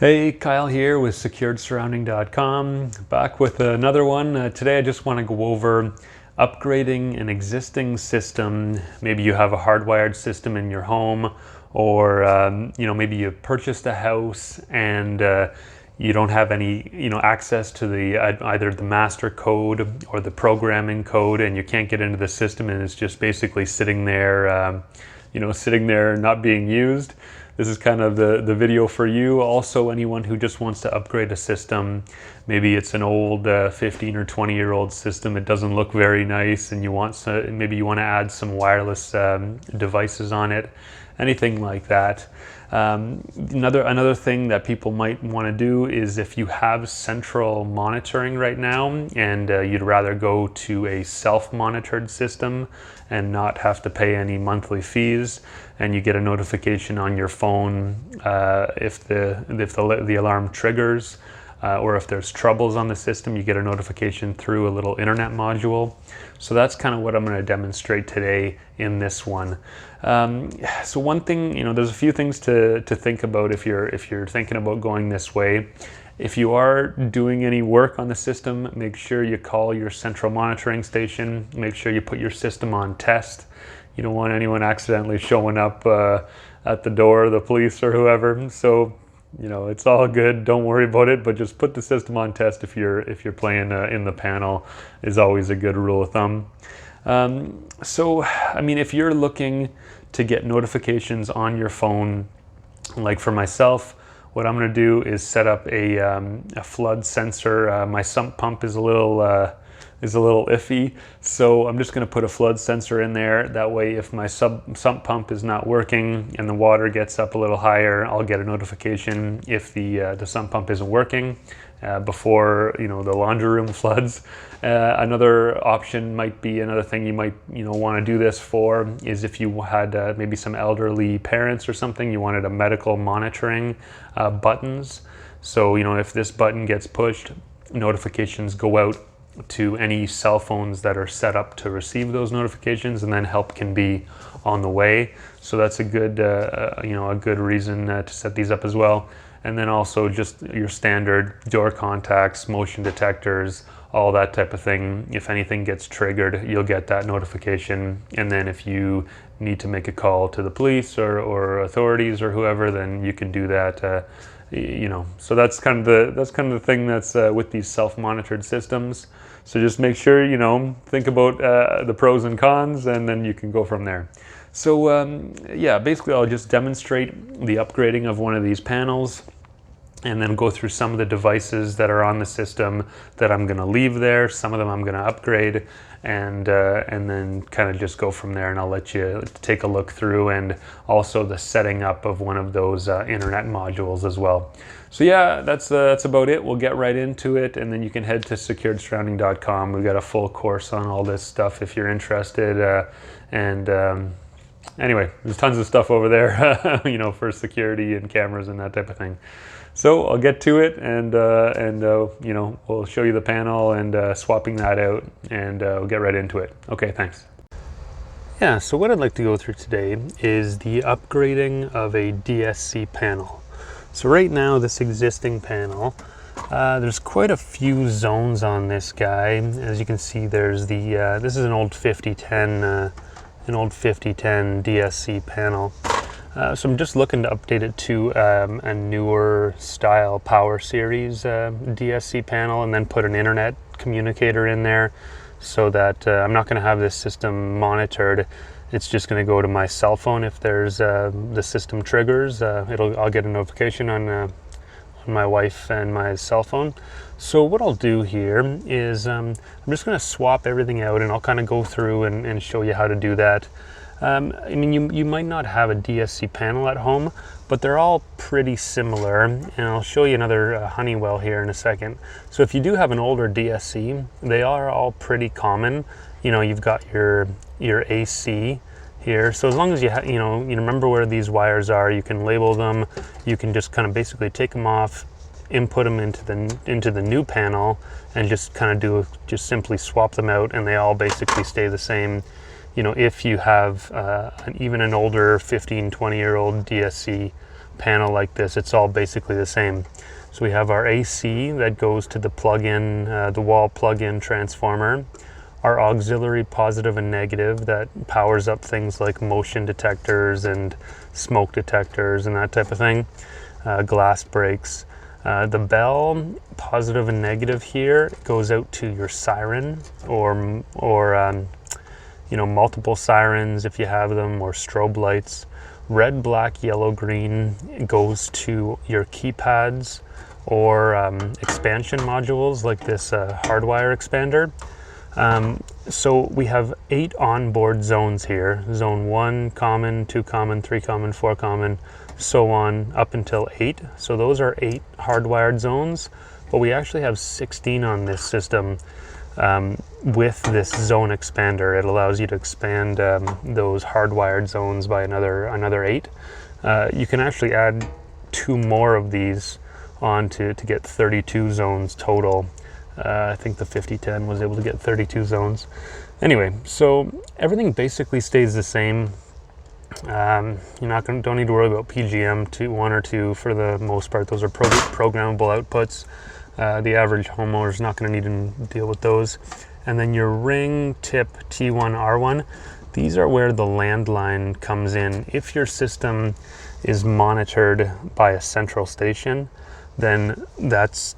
Hey, Kyle here with securedsurrounding.com, back with another one. Today I just want to go over upgrading an existing system. Maybe you have a hardwired system in your home, or maybe you purchased a house and you don't have any access to the either the master code or the programming code, and you can't get into the system, and it's just basically sitting there not being used. This is kind of the video for you. Also, anyone who just wants to upgrade a system, maybe it's an old 15 or 20-year-old system, it doesn't look very nice, and maybe you want to add some wireless devices on it, anything like that. Another thing that people might want to do is, if you have central monitoring right now and you'd rather go to a self-monitored system and not have to pay any monthly fees, and you get a notification on your phone if the alarm triggers, or if there's troubles on the system, you get a notification through a little internet module. So that's kind of what I'm going to demonstrate today in this one. So one thing, there's a few things to think about if you're thinking about going this way. If you are doing any work on the system, make sure you call your central monitoring station. Make sure you put your system on test. You don't want anyone accidentally showing up at the door, the police or whoever. So, it's all good. Don't worry about it, but just put the system on test if you're playing in the panel is always a good rule of thumb. If you're looking to get notifications on your phone, like for myself, what I'm going to do is set up a flood sensor. My sump pump is a little iffy, so I'm just going to put a flood sensor in there. That way, if my sump pump is not working and the water gets up a little higher, I'll get a notification if the sump pump isn't working before the laundry room floods. Another option might be, another thing you might want to do this for is if you had maybe some elderly parents or something, you wanted a medical monitoring buttons. So if this button gets pushed, notifications go out to any cell phones that are set up to receive those notifications, and then help can be on the way. So that's a good a good reason to set these up as well. And then also just your standard door contacts, motion detectors, all that type of thing. If anything gets triggered, you'll get that notification. And then if you need to make a call to the police or authorities or whoever, then you can do that. So that's kind of the thing that's with these self-monitored systems. So just make sure think about the pros and cons, and then you can go from there. So basically I'll just demonstrate the upgrading of one of these panels, and then go through some of the devices that are on the system that I'm going to leave there. Some of them I'm going to upgrade, and then kind of just go from there, and I'll let you take a look through, and also the setting up of one of those internet modules as well. So yeah, that's about it. We'll get right into it, and then you can head to securedsurrounding.com. We've got a full course on all this stuff if you're interested. Anyway, there's tons of stuff over there, for security and cameras and that type of thing. So I'll get to it, and we'll show you the panel and swapping that out, and we'll get right into it. Okay, thanks. Yeah, so what I'd like to go through today is the upgrading of a DSC panel. So right now, this existing panel, there's quite a few zones on this guy. As you can see, there's this is an old 5010 DSC panel. So I'm just looking to update it to a newer style Power Series DSC panel, and then put an internet communicator in there, so that I'm not going to have this system monitored. It's just going to go to my cell phone. If there's the system triggers, I'll get a notification on my wife and my cell phone. So what I'll do here is I'm just going to swap everything out, and I'll kind of go through and show you how to do that. You might not have a DSC panel at home, but they're all pretty similar, and I'll show you another Honeywell here in a second. So if you do have an older DSC, they are all pretty common. You've got your AC here, so as long as you remember where these wires are, you can label them. You can just kind of basically take them off, input them into the new panel, and just kind of just simply swap them out, and they all basically stay the same. If you have even an older 15-20-year-old DSC panel like this, it's all basically the same. So we have our AC that goes to the plug-in, the wall plug-in transformer, our auxiliary positive and negative that powers up things like motion detectors and smoke detectors and that type of thing, glass breaks. The bell, positive and negative here, goes out to your siren or you know, multiple sirens if you have them, or strobe lights. Red, black, yellow, green goes to your keypads or expansion modules like this hardwire expander. So we have 8 onboard zones here. Zone 1 common, 2 common, 3 common, 4 common, so on up until 8. So those are 8 hardwired zones, but we actually have 16 on this system. With this zone expander, it allows you to expand those hardwired zones by another 8. You can actually add 2 more of these on to get 32 zones total. I think the 5010 was able to get 32 zones. Anyway, so everything basically stays the same. Don't need to worry about PGM 1 or 2 for the most part. Those are programmable outputs. The average homeowner is not going to need to deal with those. And then your ring, tip, T1, R1, these are where the landline comes in. If your system is monitored by a central station, then that's,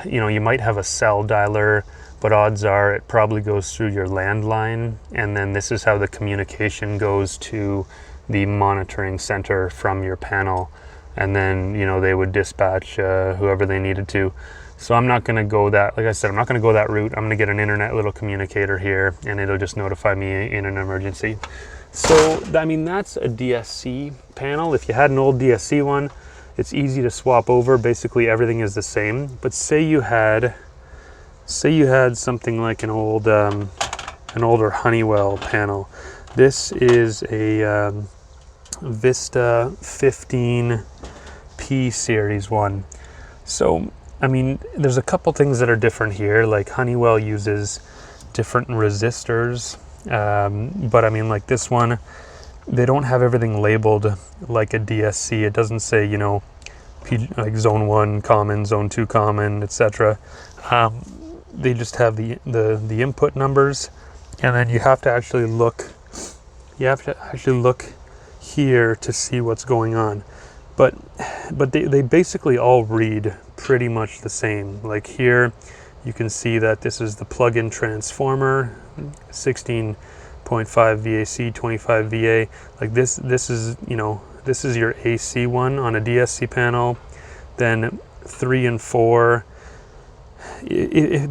you know, you might have a cell dialer, but odds are it probably goes through your landline, and then this is how the communication goes to the monitoring center from your panel, and then, you know, they would dispatch whoever they needed to. So I'm not going to go that, like I said, I'm not going to go that route. I'm going to get an internet little communicator here, and it'll just notify me in an emergency. So, I mean, that's a DSC panel. If you had an old DSC one, it's easy to swap over. Basically, everything is the same. But say you had something like an older Honeywell panel. This is a Vista 15P Series one. So, I mean, there's a couple things that are different here. Like Honeywell uses different resistors, but I mean, like this one, they don't have everything labeled like a DSC. It doesn't say, you know, like zone 1 common, zone 2 common, etc. They just have the input numbers, and then you have to actually look. You have to actually look here to see what's going on. But they basically all read pretty much the same. Like here, you can see that this is the plug-in transformer, 16.5 VAC, 25 VA. Like this is, you know, this is your AC one on a DSC panel. Then 3 and 4.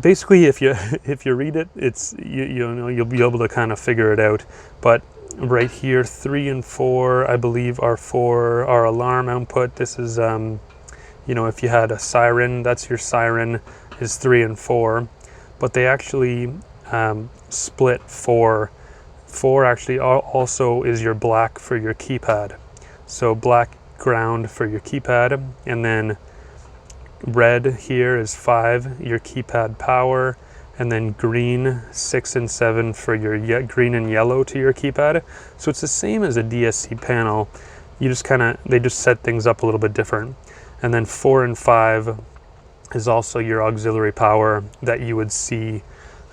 Basically, if you read it, it's you know, you'll be able to kind of figure it out. But right here, 3 and 4, I believe, are for our alarm output. This is, you know, if you had a siren, that's your siren is 3 and 4. But they actually split 4. 4 actually also is your black for your keypad. So black ground for your keypad, and then red here is 5, your keypad power, and then green 6 and 7 for your green and yellow to your keypad. So it's the same as a DSC panel. You just they just set things up a little bit different. And then 4 and 5 is also your auxiliary power that you would see.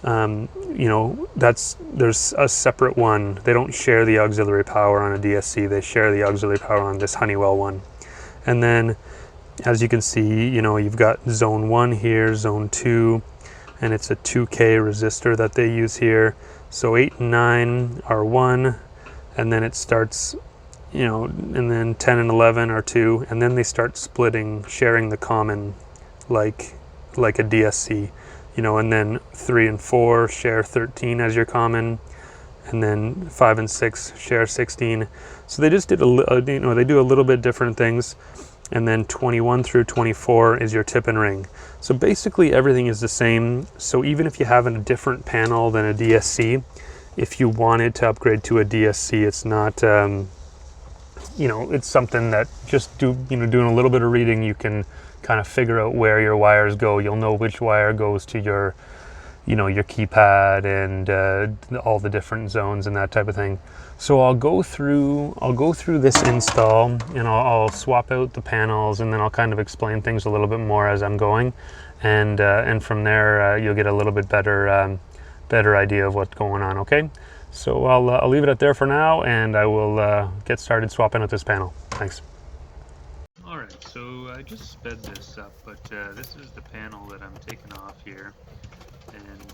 You know, there's a separate one. They don't share the auxiliary power on a DSC. They share the auxiliary power on this Honeywell one. And then, as you can see, you know, you've got zone 1 here, zone 2, and it's a 2K resistor that they use here. So 8 and 9 are 1, and then it starts, you know, and then 10 and 11 are 2, and then they start splitting, sharing the common like a DSC, you know, and then 3 and 4 share 13 as your common, and then 5 and 6 share 16. So they just did you know, they do a little bit different things. And then 21 through 24 is your tip and ring. So basically everything is the same. So even if you have a different panel than a DSC, if you wanted to upgrade to a DSC, it's not, you know, it's something that just doing a little bit of reading, you can kind of figure out where your wires go. You'll know which wire goes to your your keypad and all the different zones and that type of thing. So I'll go through this install, and I'll swap out the panels, and then I'll kind of explain things a little bit more as I'm going, and from there you'll get a little bit better idea of what's going on. Okay, so I'll leave it at there for now, and I will get started swapping out this panel. Thanks. All right, so I just sped this up, but this is the panel that I'm taking off here, and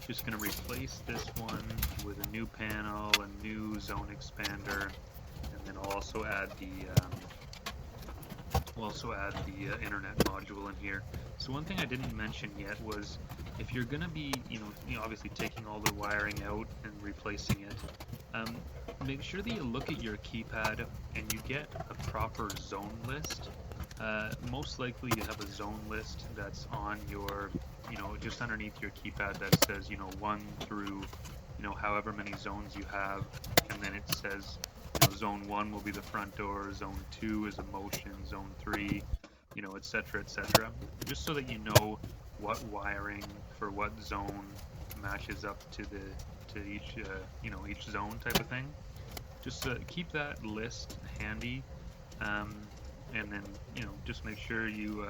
just going to replace this one with a new panel, a new zone expander, and then I'll also add the internet module in here. So one thing I didn't mention yet was, if you're going to be, obviously taking all the wiring out and replacing it, make sure that you look at your keypad and you get a proper zone list. Most likely you have a zone list that's on your, just underneath your keypad that says, 1 through, however many zones you have, and then it says, zone 1 will be the front door, zone 2 is a motion, zone 3, etc., etc. Just so that you know what wiring for what zone matches up to each each zone type of thing. Just keep that list handy, um, and then just make sure you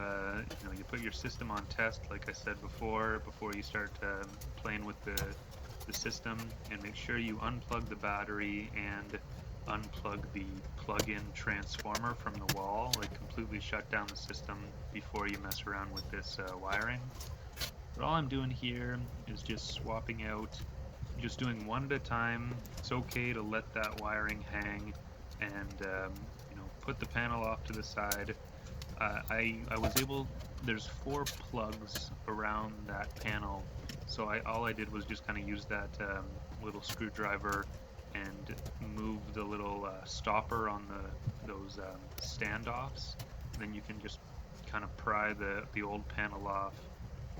put your system on test, like I said before you start playing with the system, and make sure you unplug the battery and unplug the plug-in transformer from the wall, like completely shut down the system before you mess around with this wiring. But all I'm doing here is just swapping out, just doing one at a time. It's okay to let that wiring hang, and put the panel off to the side. I was able, there's 4 plugs around that panel, so all I did was just kind of use that little screwdriver and move the little stopper on those standoffs. And then you can just kind of pry the old panel off,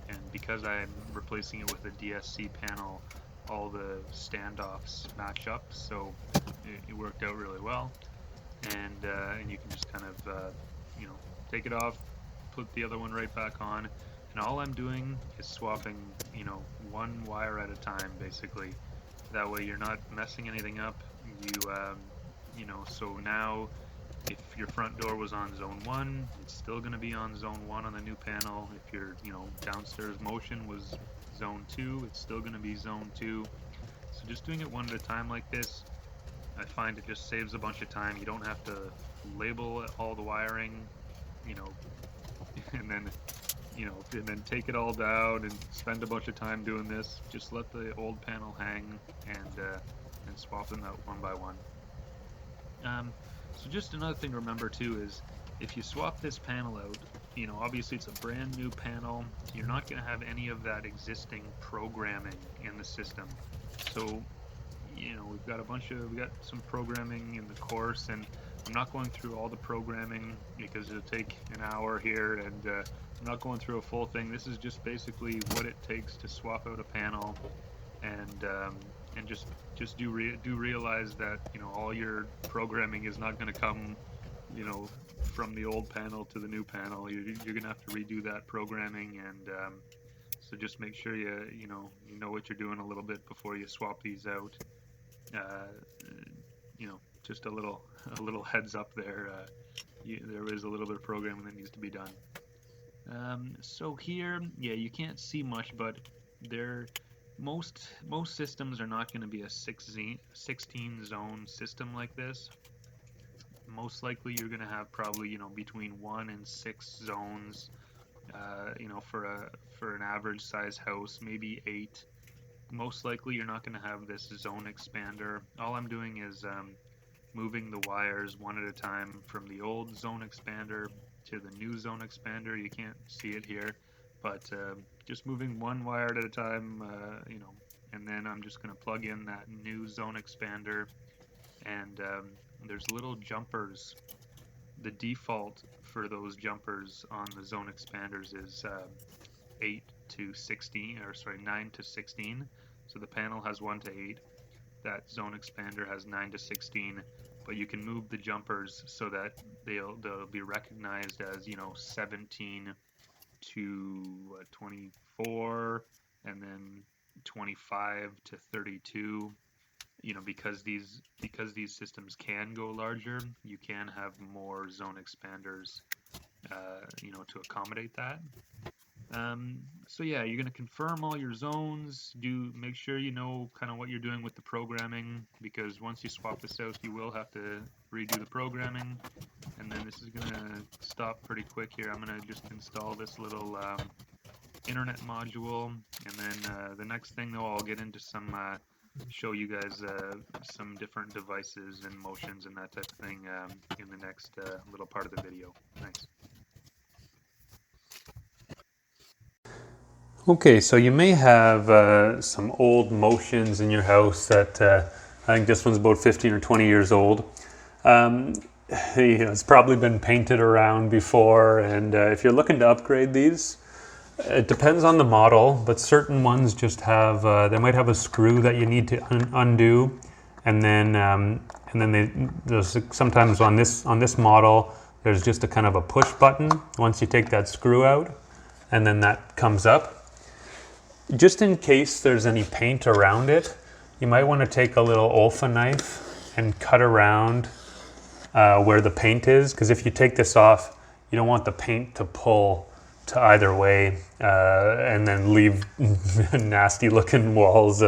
and because I'm replacing it with a DSC panel, all the standoffs match up, so it worked out really well. And you can just kind of take it off, put the other one right back on, and all I'm doing is swapping one wire at a time, basically. That way you're not messing anything up. So now, if your front door was on zone 1, it's still going to be on zone 1 on the new panel. If your downstairs motion was zone 2, it's still going to be zone 2. So just doing it one at a time like this, I find it just saves a bunch of time. You don't have to label all the wiring, you know, and then take it all down and spend a bunch of time doing this. Just let the old panel hang, and swap them out one by one. So just another thing to remember too is, if you swap this panel out, obviously it's a brand new panel. You're not going to have any of that existing programming in the system. So we got some programming in the course, and I'm not going through all the programming because it'll take an hour here, and I'm not going through a full thing. This is just basically what it takes to swap out a panel, and just do realize that all your programming is not going to come from the old panel to the new panel. You're going to have to redo that programming, and so just make sure you know what you're doing a little bit before you swap these out. uh, just a little heads up there. There is a little bit of programming that needs to be done. So here, yeah, you can't see much, but there, most systems are not going to be a 16 zone system like this. Most likely, you're going to have probably between 1 and 6 zones. For an average size house, maybe 8. Most likely, you're not going to have this zone expander. All I'm doing is moving the wires one at a time from the old zone expander to the new zone expander. You can't see it here, but just moving one wire at a time, and then I'm just going to plug in that new zone expander, and there's little jumpers. The default for those jumpers on the zone expanders is 8 to 16, or sorry, 9 to 16. So the panel has 1 to 8. That zone expander has 9 to 16, but you can move the jumpers so that they'll be recognized as 17 to 24, and then 25 to 32. You know, because these systems can go larger, you can have more zone expanders, you know, to accommodate that. So yeah, you're going to confirm all your zones. Make sure you know kind of what you're doing with the programming, because once you swap this out, you will have to redo the programming. And then this is going to stop pretty quick here. I'm going to just install this little internet module, and then the next thing though, I'll get into some show you guys some different devices and motions and that type of thing in the next little part of the video. Thanks. Okay, so you may have some old motions in your house that I think this one's about 15 or 20 years old. You know, it's probably been painted around before, and if you're looking to upgrade these, it depends on the model, but certain ones just have, they might have a screw that you need to undo, and then there's sometimes on this model, there's just a kind of a push button once you take that screw out, and then that comes up. Just in case there's any paint around it, you might want to take a little Olfa knife and cut around where the paint is, because if you take this off, you don't want the paint to pull to either way and then leave nasty looking walls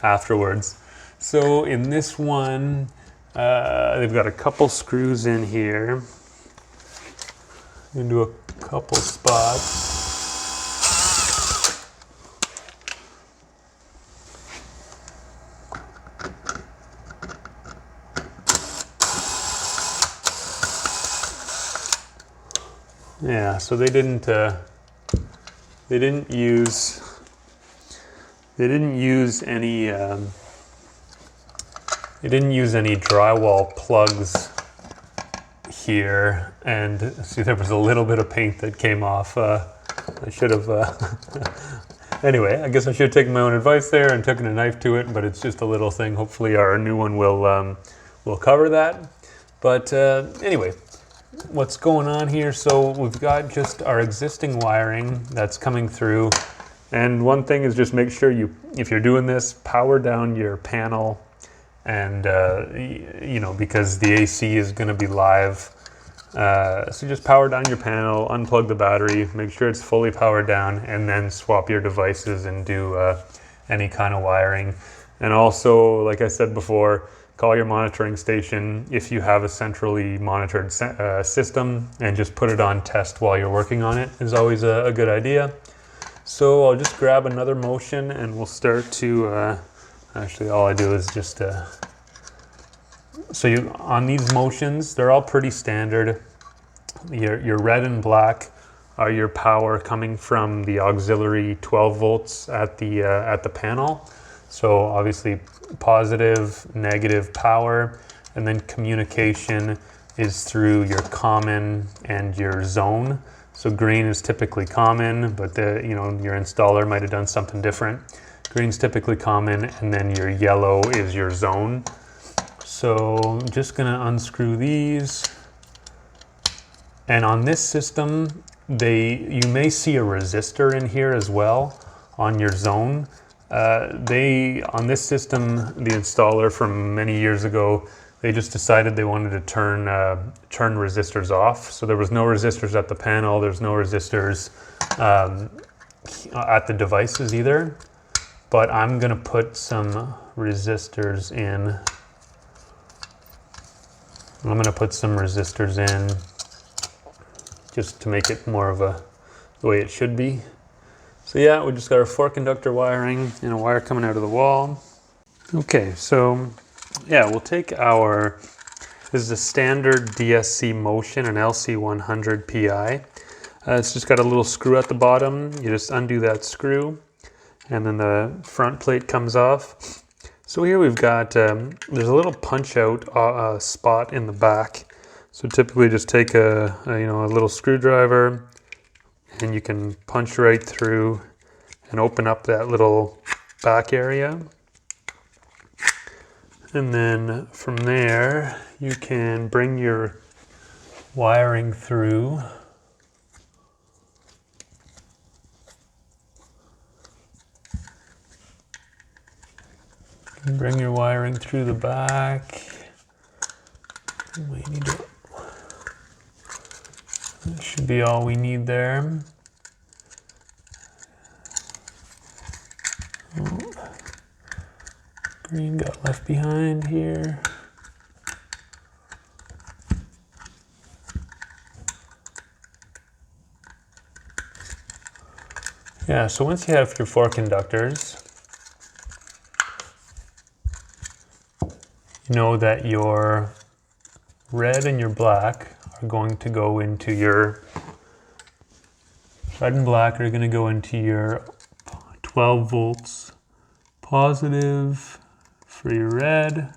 afterwards. So in this one, they've got a couple screws in here into a couple spots. Yeah, so they didn't use any drywall plugs here, and see there was a little bit of paint that came off. I should have anyway, I guess I should have taken my own advice there and taken a knife to it, but it's just a little thing. Hopefully our new one will cover that. But anyway, what's going on here? So we've got just our existing wiring that's coming through, and one thing is just make sure if you're doing this, power down your panel, and you know, because the AC is going to be live, so just power down your panel, unplug the battery, make sure it's fully powered down, and then swap your devices and do any kind of wiring. And also, like I said before, call your monitoring station if you have a centrally monitored system, and just put it on test while you're working on it is always a good idea. So I'll just grab another motion and we'll start to, actually all I do is just, so on these motions, they're all pretty standard. Your red and black are your power coming from the auxiliary 12 volts at the panel. So obviously positive, negative power, and then communication is through your common and your zone. So green is typically common, but you know, your installer might have done something different. Green's typically common, and then your yellow is your zone. So I'm just gonna unscrew these. And on this system, you may see a resistor in here as well on your zone. On this system, the installer from many years ago, they just decided they wanted to turn resistors off. So there was no resistors at the panel, there's no resistors at the devices either. But I'm gonna put some resistors in. I'm gonna put some resistors in just to make it more of the way it should be. So yeah, we just got our 4 conductor wiring and a wire coming out of the wall. Okay, so yeah, we'll take this is a standard DSC motion, an LC100 PI. It's just got a little screw at the bottom. You just undo that screw, and then the front plate comes off. So here we've got, there's a little punch out spot in the back. So typically just take a little screwdriver, and you can punch right through and open up that little back area. And then from there, you can bring your wiring through. Bring your wiring through the back. That should be all we need there. Oh, green got left behind here. Yeah, so once you have your 4 conductors, you know that your red and your black are going to go into your, red and black are going to go into your 12 volts positive for your red,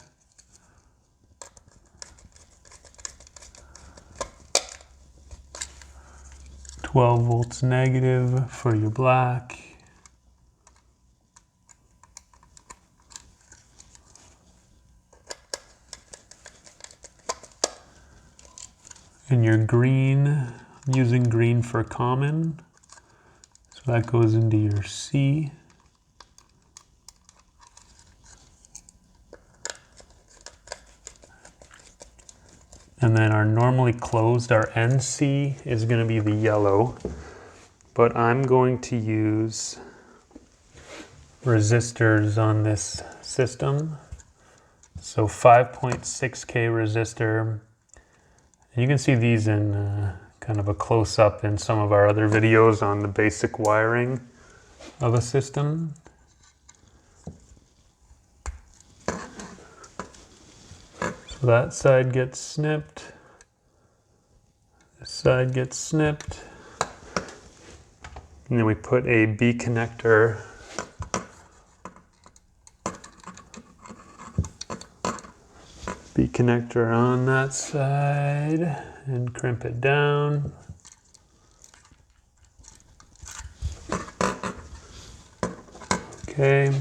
$12 negative for your black, and your green, I'm using green for common, so that goes into your C. And then our normally closed, our NC is going to be the yellow, but I'm going to use resistors on this system. So 5.6K resistor. And you can see these in kind of a close-up in some of our other videos on the basic wiring of a system. So that side gets snipped, this side gets snipped, and then we put a B connector on that side and crimp it down. Okay.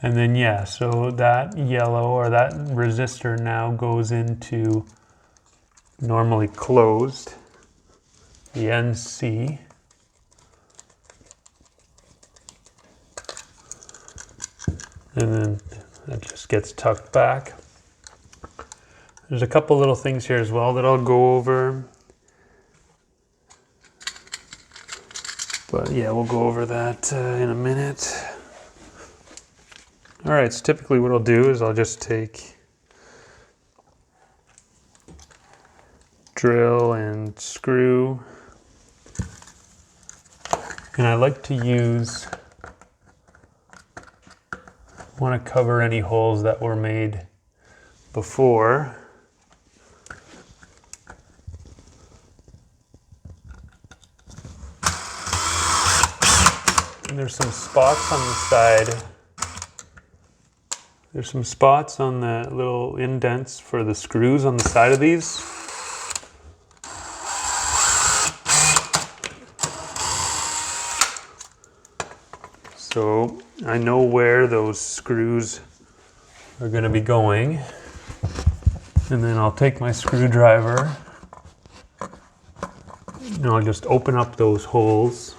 And then, yeah, so that yellow or that resistor now goes into normally closed, the NC. And then that just gets tucked back. There's a couple little things here as well that I'll go over. But yeah, we'll go over that in a minute. All right, so typically what I'll do is I'll just take drill and screw, and I like to use, want to cover any holes that were made before. And there's some spots on the side. There's some spots on the little indents for the screws on the side of these. So I know where those screws are going to be going. And then I'll take my screwdriver and I'll just open up those holes.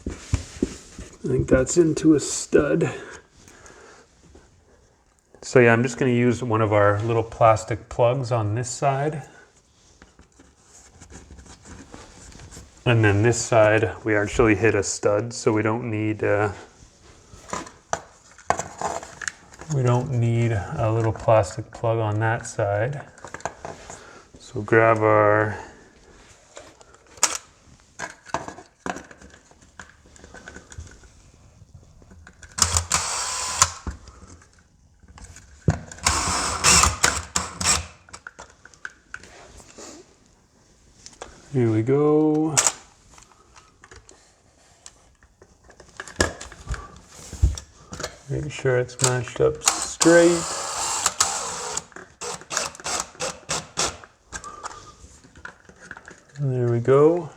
I think that's into a stud. So yeah, I'm just going to use one of our little plastic plugs on this side. And then this side, we actually hit a stud, so we don't need a little plastic plug on that side. So grab our here we go. Make sure it's matched up straight. And there we go.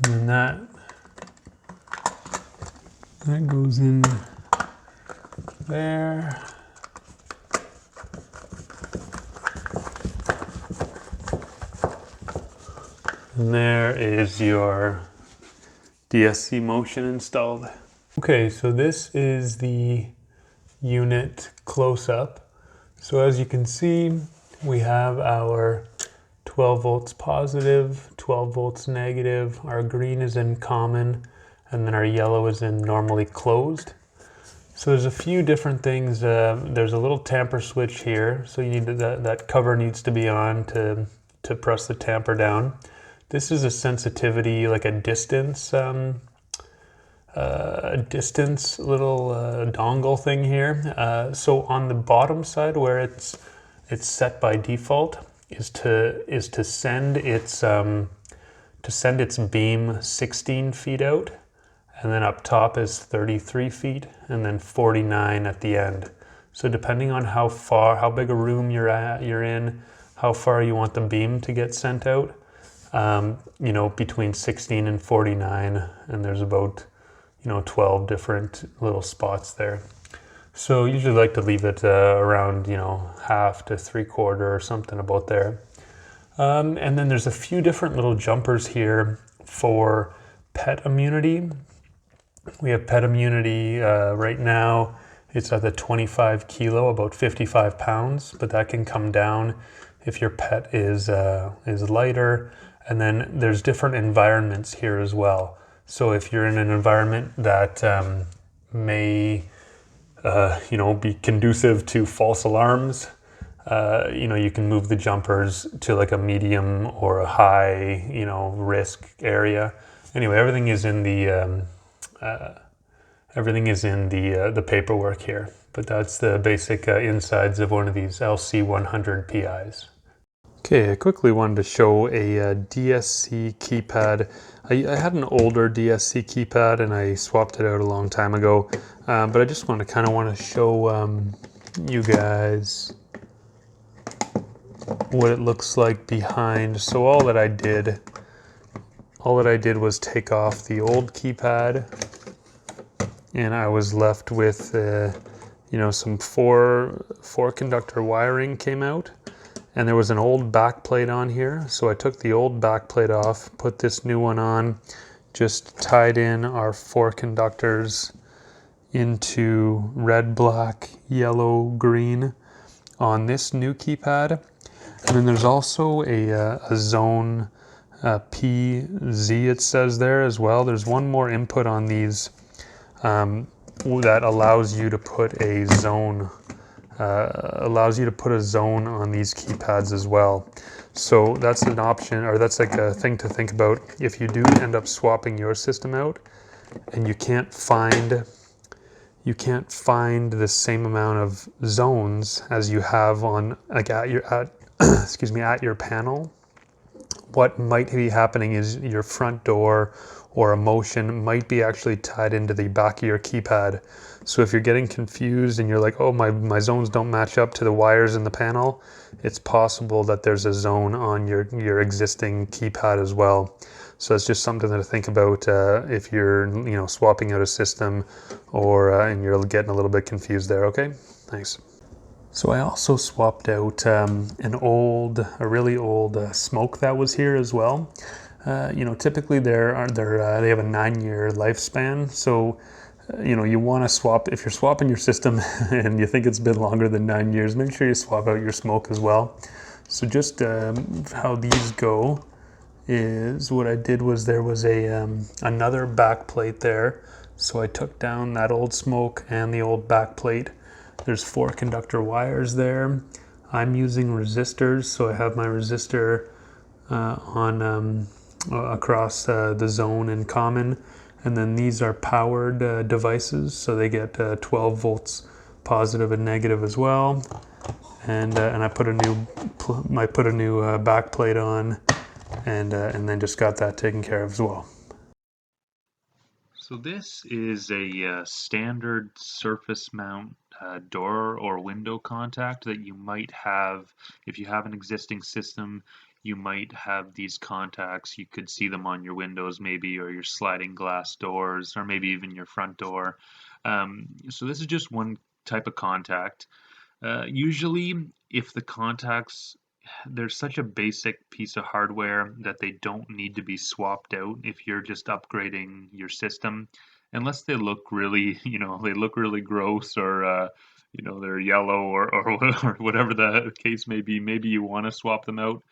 And then that goes in there. And there is your DSC motion installed. Okay, so this is the unit close-up. So as you can see, we have our 12 volts positive, 12 volts negative, our green is in common, and then our yellow is in normally closed. So there's a few different things. There's a little tamper switch here, so you need that cover needs to be on to press the tamper down. This is a sensitivity, like a distance little dongle thing here. So on the bottom side where it's set by default is to send its beam 16 feet out, and then up top is 33 feet, and then 49 at the end. So depending on how big a room you're in, how far you want the beam to get sent out, you know, between 16 and 49, and there's about 12 different little spots there. So usually like to leave it around half to 3/4 or something about there. And then there's a few different little jumpers here for pet immunity. We have pet immunity right now. It's at the 25 kilo, about 55 pounds, but that can come down if your pet is lighter. And then there's different environments here as well. So if you're in an environment that may be conducive to false alarms, you can move the jumpers to like a medium or a high, risk area. Anyway, everything is in the paperwork here, but that's the basic insides of one of these LC100 PIs. Okay, I quickly wanted to show a DSC keypad. I had an older DSC keypad and I swapped it out a long time ago, but I just want to show you guys what it looks like behind. So all that I did was take off the old keypad, and I was left with some four conductor wiring came out. And there was an old back plate on here. So I took the old back plate off, put this new one on, just tied in our 4 conductors into red, black, yellow, green on this new keypad. And then there's also a zone PZ, it says there as well. There's one more input on these that allows you to put a zone on these keypads as well. So that's an option, or that's like a thing to think about if you do end up swapping your system out and you can't find the same amount of zones as you have on at your panel. What might be happening is your front door or a motion might be actually tied into the back of your keypad. So if you're getting confused and you're like, oh, my zones don't match up to the wires in the panel, it's possible that there's a zone on your existing keypad as well. So it's just something to think about if you're swapping out a system or and you're getting a little bit confused there. Okay, thanks. So I also swapped out a really old smoke that was here as well. Typically they have a 9-year lifespan. So you want to swap, if you're swapping your system and you think it's been longer than 9 years, make sure you swap out your smoke as well. So just how these go is what I did was there was another back plate there. So I took down that old smoke and the old back plate. There's 4 conductor wires there. I'm using resistors, so I have my resistor on across the zone and common, and then these are powered devices, so they get 12 volts positive and negative as well. And I put a new back plate on, and then just got that taken care of as well. So this is a standard surface mount door or window contact that you might have if you have an existing system. You might have these contacts. You could see them on your windows maybe, or your sliding glass doors, or maybe even your front door. So this is just one type of contact. Usually if the contacts there's such a basic piece of hardware that they don't need to be swapped out if you're just upgrading your system, unless they look really, they look really gross, or they're yellow, or whatever the case may be. Maybe you want to swap them out.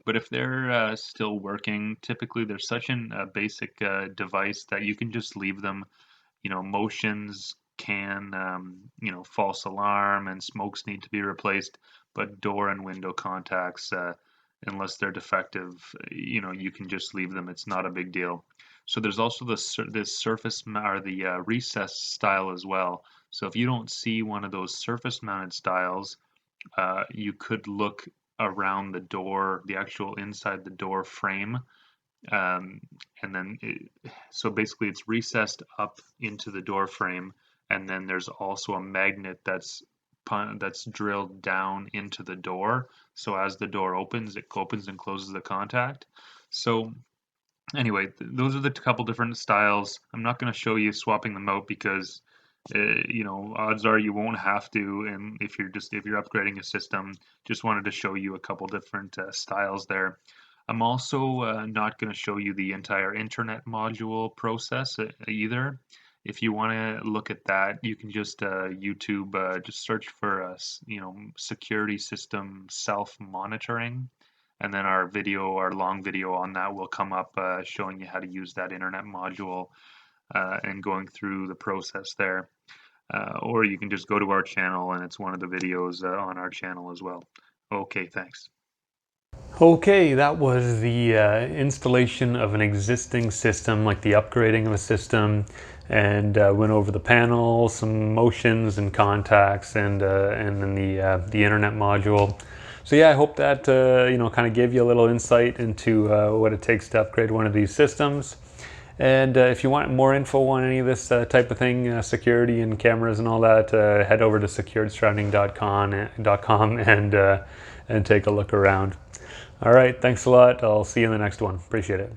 But if they're still working, typically they're such a basic device that you can just leave them. Motions can, false alarm and smokes need to be replaced, but door and window contacts, unless they're defective, you can just leave them. It's not a big deal. So there's also this surface or the recessed style as well. So if you don't see one of those surface mounted styles, you could look around the door, the actual inside the door frame, um, and then so basically it's recessed up into the door frame, and then there's also a magnet that's drilled down into the door, so as the door opens, it opens and closes the contact. So anyway, those are the couple different styles. I'm not going to show you swapping them out because odds are you won't have to, and if you're upgrading a system, just wanted to show you a couple different styles there. I'm also not going to show you the entire internet module process either. If you want to look at that, you can just YouTube, just search for security system self-monitoring, and then our long video on that will come up, showing you how to use that internet module, and going through the process there. Or you can just go to our channel, and it's one of the videos on our channel as well. Okay, thanks. Okay, that was the installation of an existing system, like the upgrading of a system, and went over the panel, some motions and contacts, and then the internet module. So yeah, I hope that kind of gave you a little insight into what it takes to upgrade one of these systems. And if you want more info on any of this type of thing, security and cameras and all that, head over to securedsurrounding.com and take a look around. All right, thanks a lot. I'll see you in the next one. Appreciate it.